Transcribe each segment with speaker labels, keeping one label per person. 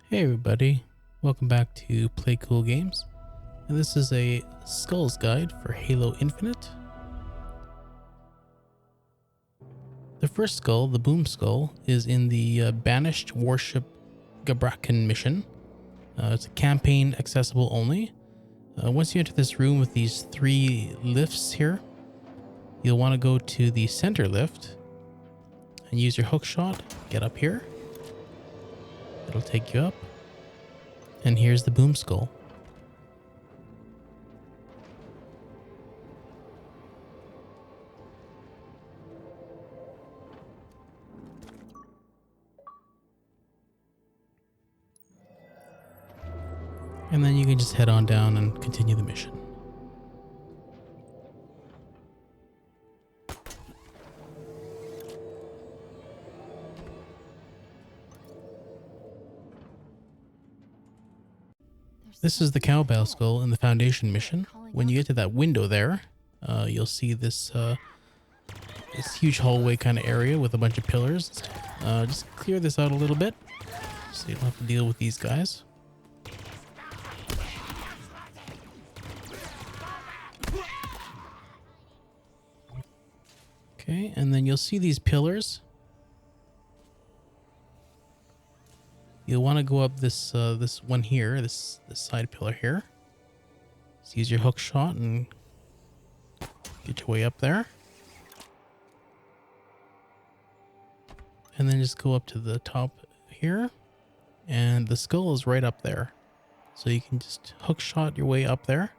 Speaker 1: Hey everybody, welcome back to Play Cool Games, and this is a Skulls guide for Halo Infinite. The first skull, the Boom Skull, is in the Banished Warship Gbraakon mission. It's a campaign accessible only. Once you enter this room with these three lifts here, you'll want to go to the center lift and use your hook shot, get up here. It'll take you up. And here's the Boom Skull. And then you can just head on down and continue the mission. This is the Cowbell skull in the Foundation mission. When you get to that window there, you'll see this this huge hallway kind of area with a bunch of pillars. Just clear this out a little bit so you don't have to deal with these guys. Okay, and then you'll see these pillars. You'll want to go up this this one here, this side pillar here. Just use your hook shot and get your way up there. And then just go up to the top here. And the skull is right up there. So you can just hook shot your way up there.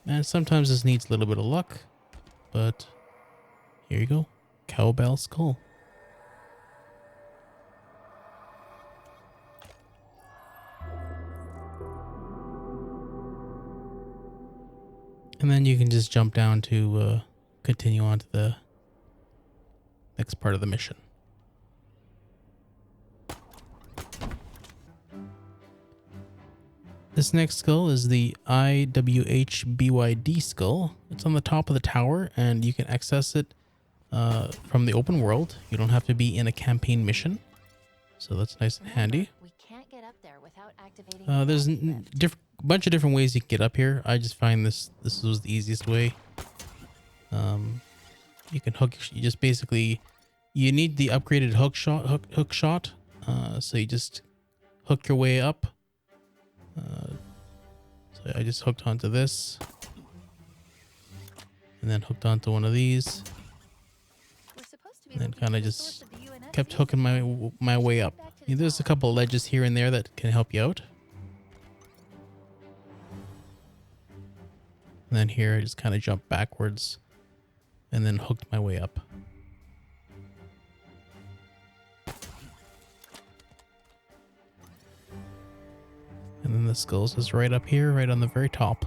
Speaker 1: And sometimes this needs a little bit of luck, but here you go. Cowbell skull. And then you can just jump down to continue on to the next part of the mission. This next skull is the IWHBYD Skull. It's on the top of the tower and you can access it from the open world. You don't have to be in a campaign mission, so that's nice and handy.
Speaker 2: We can't get up there without activating
Speaker 1: there's a bunch of different ways you can get up here. I just find this was the easiest way. You can hook. You just basically you need the upgraded hook shot. So you just hook your way up. So I just hooked onto this, and then hooked onto one of these. And then kind of just kept hooking my way up. There's a couple of ledges here and there that can help you out. And then here I just kind of jumped backwards and then hooked my way up. And then the skulls is right up here, right on the very top.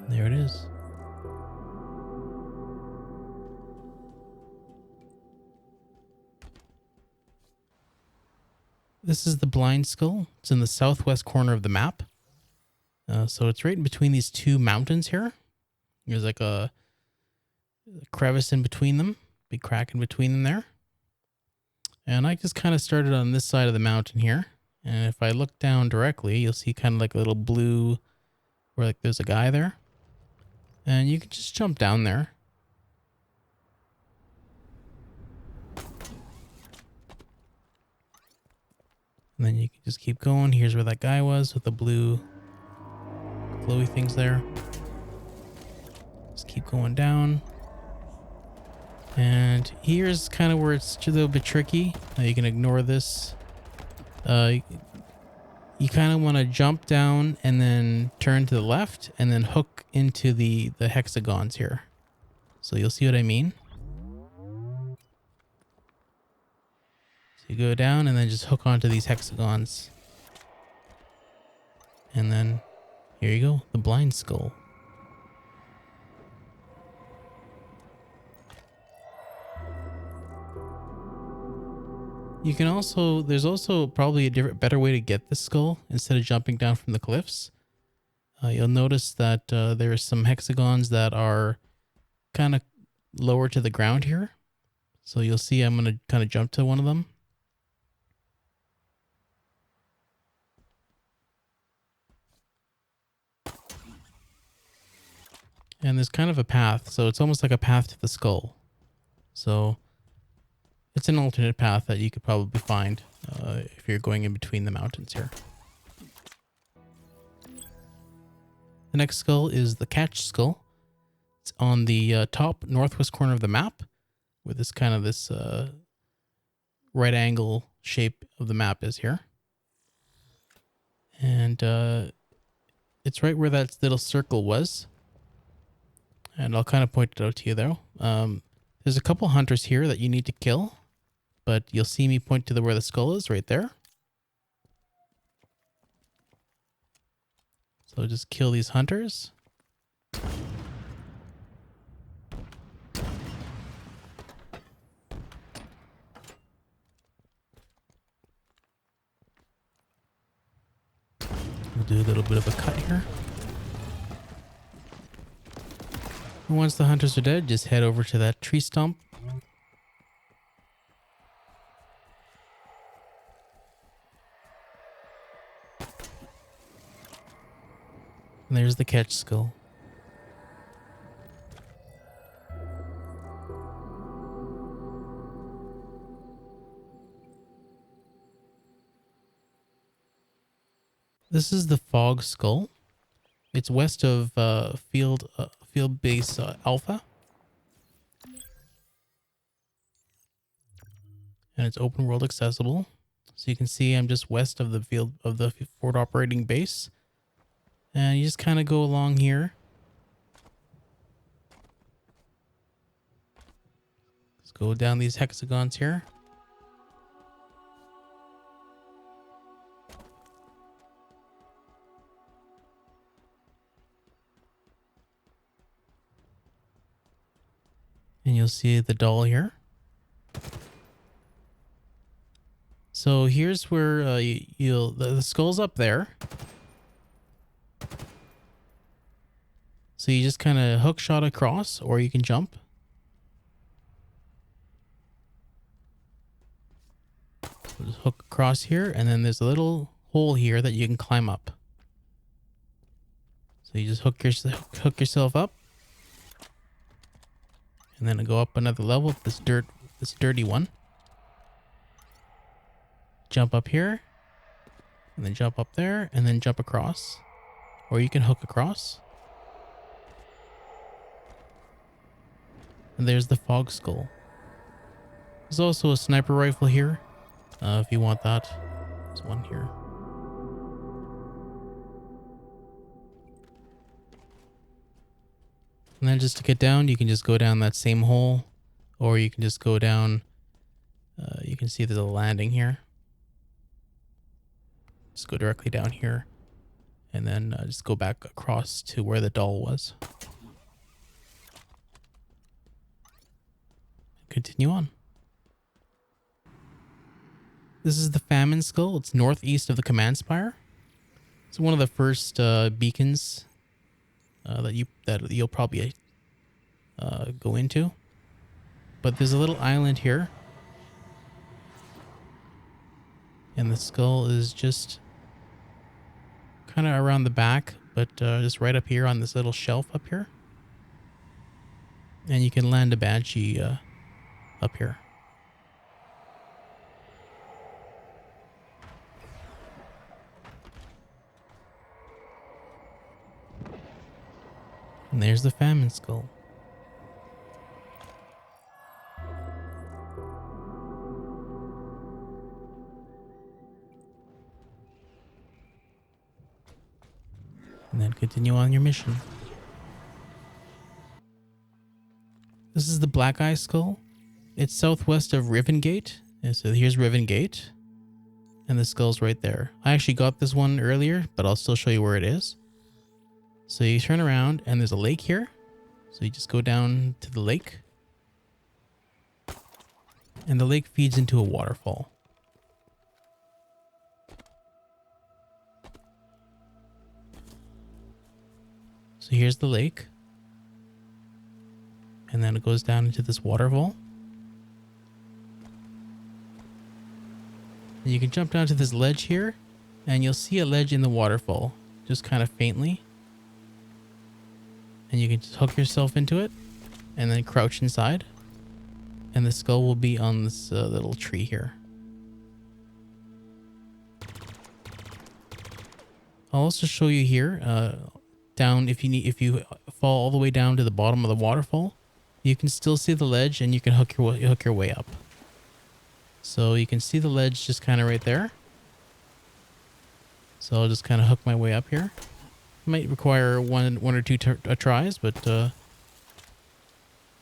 Speaker 1: There it is. This is the Blind Skull. It's in the southwest corner of the map. So it's right in between these two mountains here. There's like a crevice in between them. Big crack in between them there. And I just kind of started on this side of the mountain here. And if I look down directly, you'll see kind of like a little blue where like there's a guy there. And you can just jump down there. And then you can just keep going. Here's where that guy was with the blue glowy things there. Just keep going down. And here's kind of where it's a little bit tricky. You can ignore this. You kind of want to jump down and then turn to the left and then hook into the hexagons here. So you'll see what I mean. So you go down and then just hook onto these hexagons. And then here you go, the Blind Skull. You can also, there's also probably a better way to get this skull instead of jumping down from the cliffs. You'll notice that there are some hexagons that are kind of lower to the ground here. So you'll see I'm going to kind of jump to one of them. And there's kind of a path, so it's almost like a path to the skull. So it's an alternate path that you could probably find if you're going in between the mountains here. The next skull is the Catch Skull. It's on the top northwest corner of the map, where this kind of this right angle shape of the map is here. And it's right where that little circle was. And I'll kind of point it out to you though. There's a couple hunters here that you need to kill, but you'll see me point to where the skull is right there. So just kill these hunters. We'll do a little bit of a cut here. And once the hunters are dead, just head over to that tree stump. And there's the Catch Skull. This is the Fog Skull. It's west of field base Alpha. And it's open world accessible. So you can see I'm just west of the field of the forward operating base. And you just kind of go along here. Let's go down these hexagons here. And you'll see the doll here. So here's where the skull's up there. So you just kind of hook shot across, or you can jump. So just hook across here, and then there's a little hole here that you can climb up. So you just hook yourself up, and then go up another level with this dirty one. Jump up here, and then jump up there, and then jump across, or you can hook across. And there's the Fog Skull. There's also a sniper rifle here, if you want that. There's one here. And then just to get down, you can just go down that same hole, or you can just go down. You can see there's a landing here. Just go directly down here, and then just go back across to where the doll was. Continue on. This is the Famine Skull. It's northeast of the Command Spire. It's one of the first beacons that you'll probably go into. But there's a little island here, and the skull is just kind of around the back, but just right up here on this little shelf up here. And you can land a Banshee up here. And there's the Famine Skull. And then continue on your mission. This is the Black Eye Skull. It's southwest of Riven Gate. And so here's Riven Gate. And the skull's right there. I actually got this one earlier, but I'll still show you where it is. So you turn around and there's a lake here. So you just go down to the lake. And the lake feeds into a waterfall. So here's the lake. And then it goes down into this waterfall. And you can jump down to this ledge here, and you'll see a ledge in the waterfall, just kind of faintly. And you can just hook yourself into it, and then crouch inside. And the skull will be on this little tree here. I'll also show you here, down if you fall all the way down to the bottom of the waterfall, you can still see the ledge, and you can hook your way up. So you can see the ledge just kind of right there. So I'll just kind of hook my way up here. Might require one or two tries, but and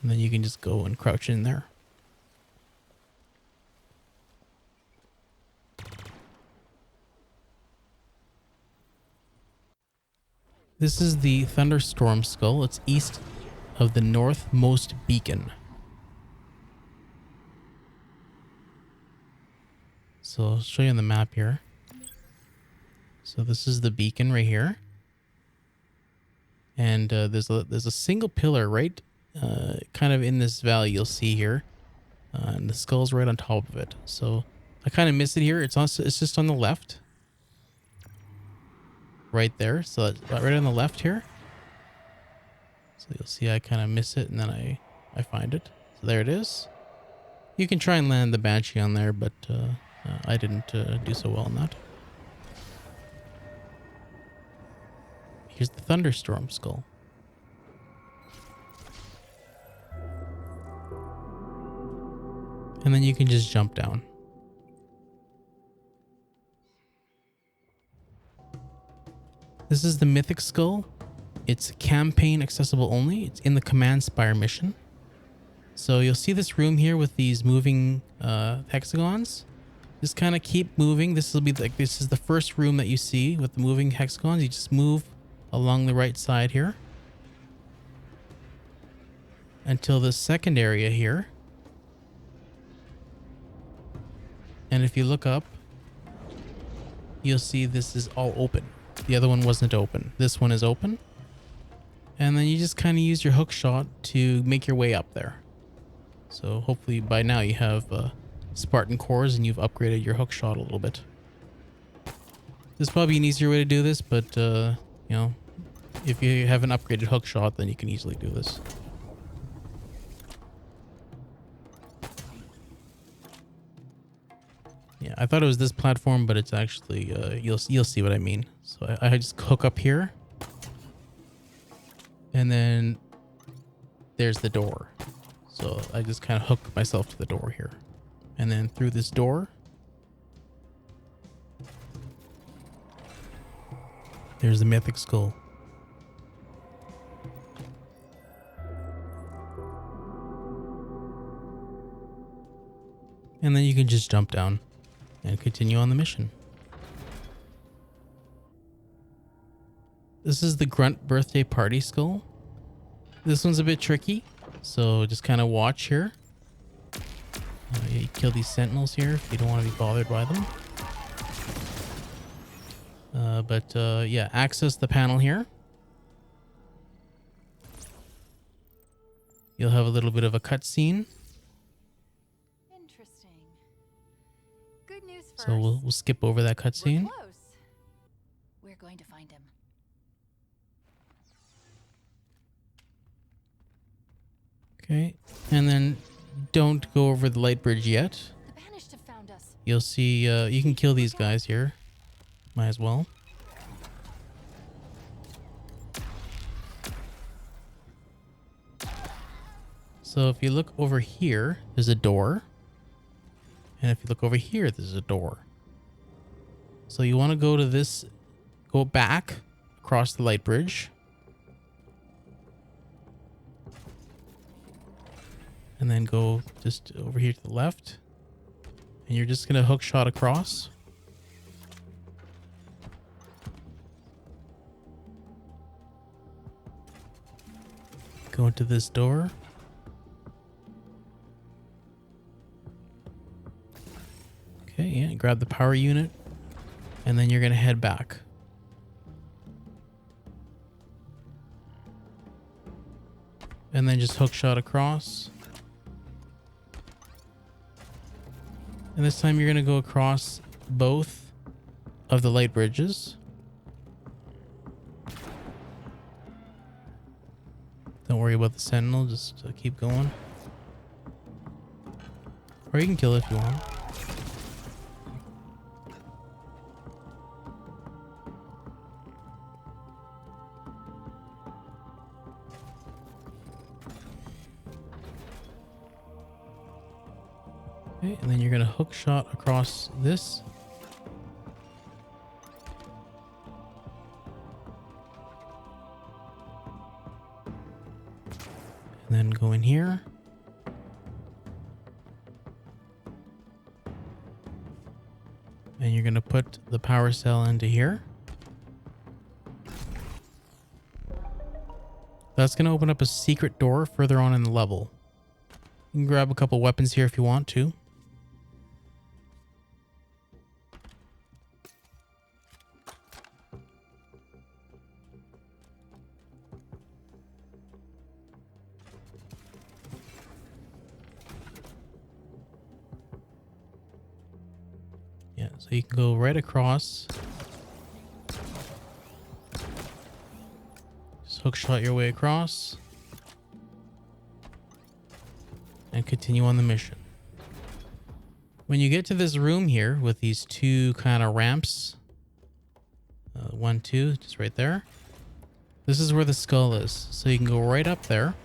Speaker 1: then you can just go and crouch in there. This is the Thunderstorm Skull. It's east of the northmost beacon. So I'll show you on the map here. So this is the beacon right here. And there's a single pillar right kind of in this valley you'll see here. And the skull's right on top of it. So I kind of miss it here. It's just on the left. Right there. So that's right on the left here. So you'll see I kind of miss it, and then I find it. So there it is. You can try and land the Banshee on there, but I didn't do so well on that. Here's the Thunderstorm Skull. And then you can just jump down. This is the Mythic Skull. It's campaign accessible only. It's in the Command Spire mission. So you'll see this room here with these moving hexagons. Just kind of keep moving. This is the first room that you see with the moving hexagons. You just move along the right side here until the second area here. And if you look up, you'll see this is all open. The other one wasn't open. This one is open. And then you just kind of use your hook shot to make your way up there. So hopefully by now you have Spartan cores and you've upgraded your hook shot a little bit. There's probably an easier way to do this, but you know, if you have an upgraded hook shot, then you can easily do this. Yeah, I thought it was this platform, but it's actually you'll see what I mean. So I just hook up here, and then there's the door. So I just kind of hook myself to the door here, and then through this door, there's the Mythic Skull. And then you can just jump down and continue on the mission. This is the Grunt birthday party skull. This one's a bit tricky, so just kind of watch here. You kill these sentinels here if you don't want to be bothered by them. Yeah, access the panel here. You'll have a little bit of a cutscene.
Speaker 2: Interesting. Good news first.
Speaker 1: So we'll skip over that cutscene.
Speaker 2: We're close. We're going to find him.
Speaker 1: Okay, and then don't go over the light bridge yet.
Speaker 2: The Banished have found us.
Speaker 1: You'll see you can kill these guys here. Might as well. So if you look over here, there's a door. And if you look over here, there's a door. So you want to go to this, go back across the light bridge. And then go just over here to the left. And you're just going to hook shot across. Go into this door. Okay, yeah, grab the power unit. And then you're going to head back. And then just hook shot across. And this time you're going to go across both of the light bridges. Don't worry about the sentinel, just keep going. Or you can kill it if you want. Okay, and then you're gonna hook shot across this. And then go in here. And you're gonna put the power cell into here. That's gonna open up a secret door further on in the level. You can grab a couple weapons here if you want to. Yeah, so you can go right across. Just hook shot your way across. And continue on the mission. When you get to this room here with these two kind of ramps, 1, 2, just right there. This is where the skull is. So you can go right up there.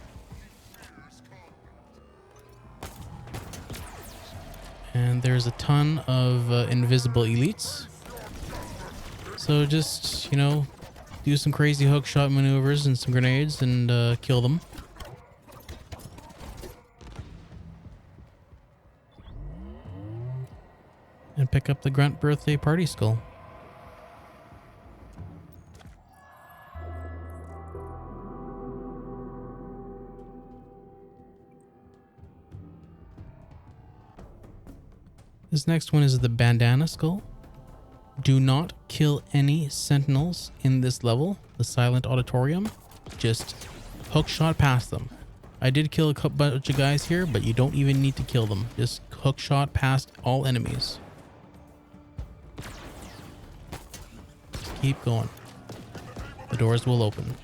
Speaker 1: And there's a ton of invisible elites. So just, you know, do some crazy hook shot maneuvers and some grenades and kill them. And pick up the Grunt birthday party skull. This next one is the Bandana Skull. Do not kill any sentinels in this level, the silent auditorium. Just hook shot past them. I did kill a bunch of guys here, but you don't even need to kill them. Just hook shot past all enemies. Just keep going. The doors will open.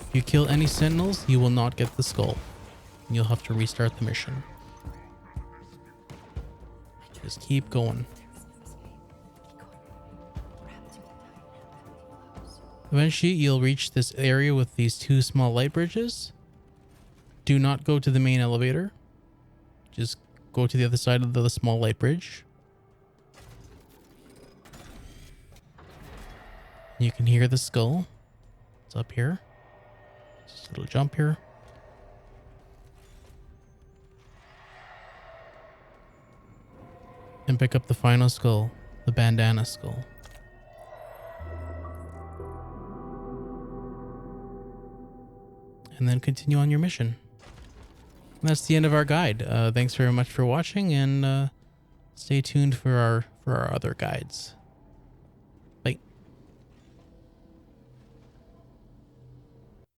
Speaker 1: If you kill any sentinels, you will not get the skull. You'll have to restart the mission. Just keep going. Eventually, you'll reach this area with these two small light bridges. Do not go to the main elevator. Just go to the other side of the small light bridge. You can hear the skull. It's up here. Just a little jump here. And pick up the final skull, the Bandana Skull. And then continue on your mission. And that's the end of our guide. Thanks very much for watching, and stay tuned for our other guides.